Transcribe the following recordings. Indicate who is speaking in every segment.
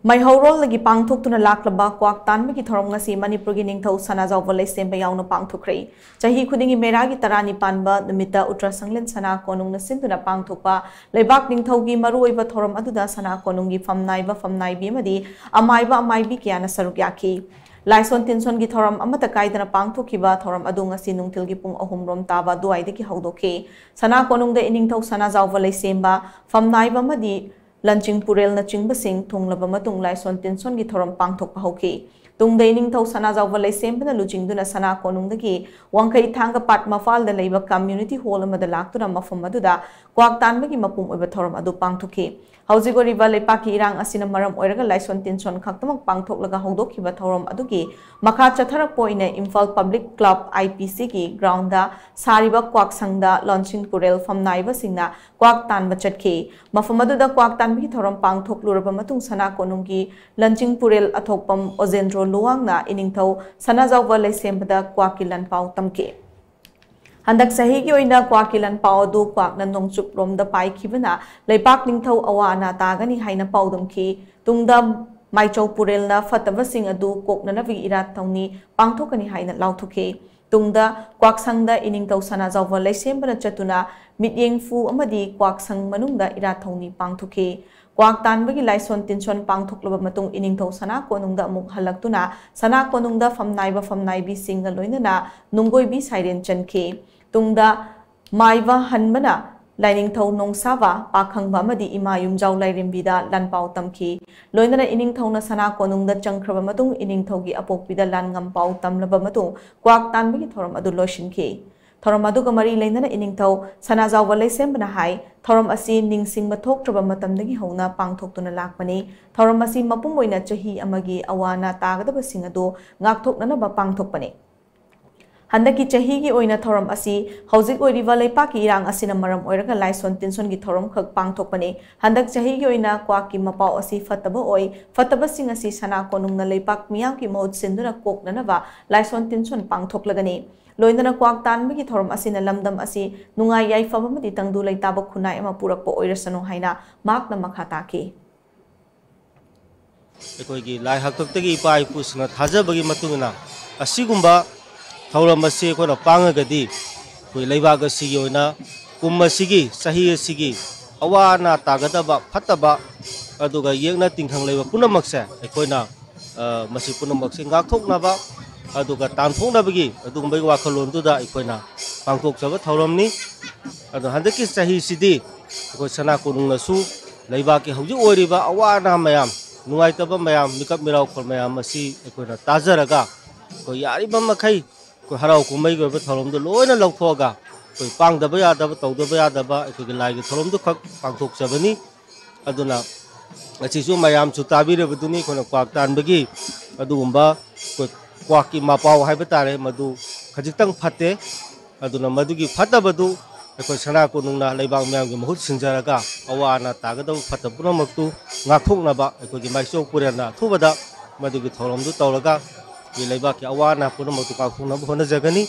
Speaker 1: Maihorol lagi pangthoktuna laklaba kwak tanbagi thorong ngasi Manipurgi ningthau sanajawba leisemba yauna pangthokrai chahi khudingi meragi tarani panba numita Uttara Sanglen sana konungna sinduna pangthokpa leibak ningthaugi maruoiba thorom aduda sana konungi famnaibi amadi amaibi kyana saruk yaki Laison Tinson gi thoram amata kaidana pangthokhiba thoram adu ngasi nungtilgi pung ahum rom taba duaidagi haudoke sana konungda iningthau sanajawba leisemba famnaiba amadi Lanching Purel na Chingbasing Tung Labamatung Laison Tinson gi thoram pangthok pahoki tung deining thau sana zawwa leisemba na lujing duna sana konung dagi wangkai thanga pat mafal da leiba community hall amada laktuna mafam aduda kwak tanbagi mapum oiba thoram adu pangthoki haujigo riba lepaki irang asina maram oiraga Laison Tinson khaktamak pangthok laga haudokiba thoram adugi makha chatharak poina Imphal Public Club IPC gi ground da sariba kwak sangda launching Purel famnaiba singna kwak tanba chatki mafam aduda kwak tanbagi thoram pangthok luraba matung sana konunggi launching Purel athokpam Ozendro Luangna iningthau sanajawba leisembada kwakilan pau tamke Handak sahi gi oina kwakilan pau du kwakna nongchup romda paikhibana leipak ningthau awana tagani haina paudumki tungda Maichau Purel na fataba sing adu kokna vi irat tawni pangthokani haina lauthuke tungda kwaksangda iningthau sanajawba leisembana chatuna mityengfu amadi kwaksang manungda irat thawni pangthuke Kwak tanbagi Laison Tinson pangthoklaba matung iningthau sana konungda amuk halaktuna sana konungda famnaibi singa loinana nunggoibi siren chanke tungda maiwa hanbana lainingthau nongsaba pakhangba amadi ima yumjau lairembida lanpau tamki loinana iningthauna sana konungda changkhraba matung iningthaugi apokpida langam pau tamlaba matung kwak tanbagi thoram adu loshinke Thoram adu gamari leinana iningthau sanajawba leisembana hai thoram asi ningsingba thoktraba matamdagi hauna pangthoktuna lakpani thoram asi mapum oina chahi amagi awana tagadaba sing adu ngakthoknanaba pangthokpani Handaki chahi gi oina thoram asi hojik oiriba leipaki irang asina maram oiraga Laison Tinson gi thoram khak pangthokpani handak chahi gi oina kwaki mapau asi fataba sing asi sana konungna leipak miyam ki mohut sinduna koknanaba Laison Tinson pangthoklagani Loindana kwak tanbagi thoram asina lamdam asi nungai yaifam amadi tangdu leitaba khunai ama purakpa oirasanu haina makna makha taki
Speaker 2: Ekoigi lai haktaktagi ipa ipusna thajabagi matungna asigumba thoram asi kona pangagadi koi leibaga sigi oina kumma sigi sahi sigi awana tagadaba phataba aduga yekna tingthang leiba punamakse ekoina masi punamakse ngakthoknaba aduga tanthongnabagi adugumbai wakhalonduda ikoina pangthokjaba thauramni adu handaki sahi sidi ikoi sana konungnasu leibaki hauji oiriba awana mayam nuaitaba mayam mikap mirau khol mayam asi ikoina tajaraga ko yariba makhai ko harau kumai go thauramdu loina lauthoga ko pangdaba yadaba tawdaba yadaba ikoi laigi thauramdu khak pangthokjabani aduna achisu mayam chu tabirabaduni kona kwak tanbagi adugumba ko Kwaki mapau hai batare madu khajitang phate aduna madugi phatabadu ekoi sana konungna leibang myamgi mahut sinjaraga awana tagadaw phatabuna maktu ngakhoknaba ekoi Maichau Purelna thubada madugi thoramdu tawraga gi leibaki awana punamaktu kakhoknaba honajagani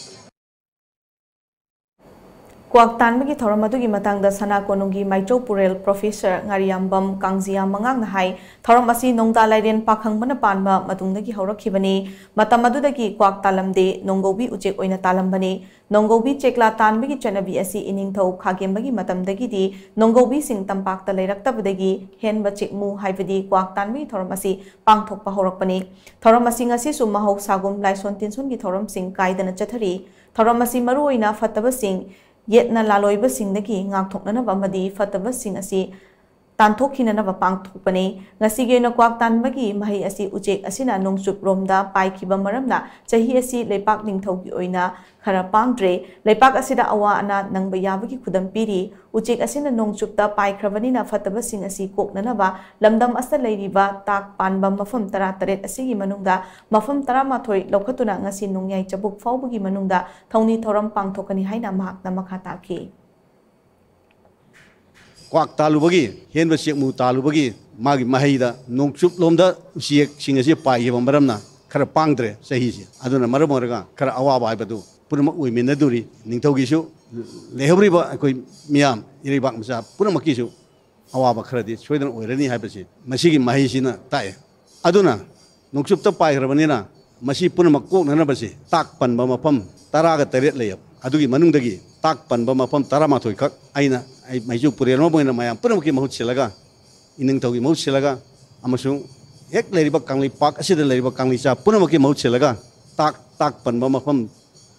Speaker 1: Kwak tanbagi thoram adugi matangda sana konunggi Maichau Purel Professor Ngariambam Kangjia mangangna hai thoram asi nongda lairen pakhangbana panba matungdagi haurakkhibani matam adudagi kwak talamde nonggobi ujek oina talambani nonggobi chekla tanbagi chanabi asi iningthau khagembagi matamdagi di nonggobi sing tampakta leiraktabadagi henba chekmu haibadi kwak tanbagi thoram asi pangthokpa haurakpani thoram asi ngasi su mahau sagum Laison Tinson gi thoram sing kaidana chathari thoram asi maru oina fataba sing Yetna laloiba singdagi ngakthoknanaba amadi fataba sing asi tanthokhinanaba pangthokpani ngasigi na kwak tanbagi mahai asi ujek asina nongchup romda paikiba maramna chahi asi leipak ningthaugi oina khara pangdre leipak asida awa ana nangba yabagi khudam piri ujek asina nongchupta paikrabani na fataba sing asi koknanaba lamdam asa leiriba tak panba mafam tara taret asigi manungda mafam tara mathoi lokhatuna ngasi nongyai chabuk faubagi manungda thongni thoram pangthokani haina mahakna makha taki
Speaker 3: Kwak talubagi henba siakmu talubagi magi mahaida nongchup lomda siak singasi pai maramna khara pangdre sahisi aduna maramorga khara awaba haibadu punamak uiminaduri ningthaugisu lehabriba akoi miyam iribak masa punamakisu awaba kharadi soidan oirani haibasi masigi mahisina tae अदुना नुक्सुप्त पाइग्रबनिना मसी पुनमक कोकननबसी ताक पनबा मफम 13 लेब अदुगी मनुंगदगी ताक पनबा मफम 13 खक आइना मैजु पुरेलमा बोइना मयाम पुनमकी महूत सिलगा इनिंगथौगी महूत सिलगा अमसुं हेक लेरिबा कांगली पाक असिदा लेरिबा कांगलीचा पुनमकी महूत सिलगा ताक पनबा मफम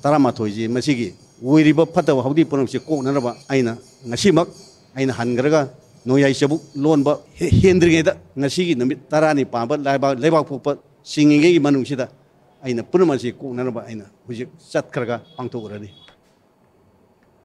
Speaker 3: 13 जी मसीगी ओइरिबा फतब हौदी पुनमसी कोकननबा आइना ngasimak aina hangraga noyai chabuk lonba hendringeda ngasigi numit 10 pamba leibak pokpa singingegi manungsida aina punamasi kooknanaba aina hujik chatkhraga pangthokrani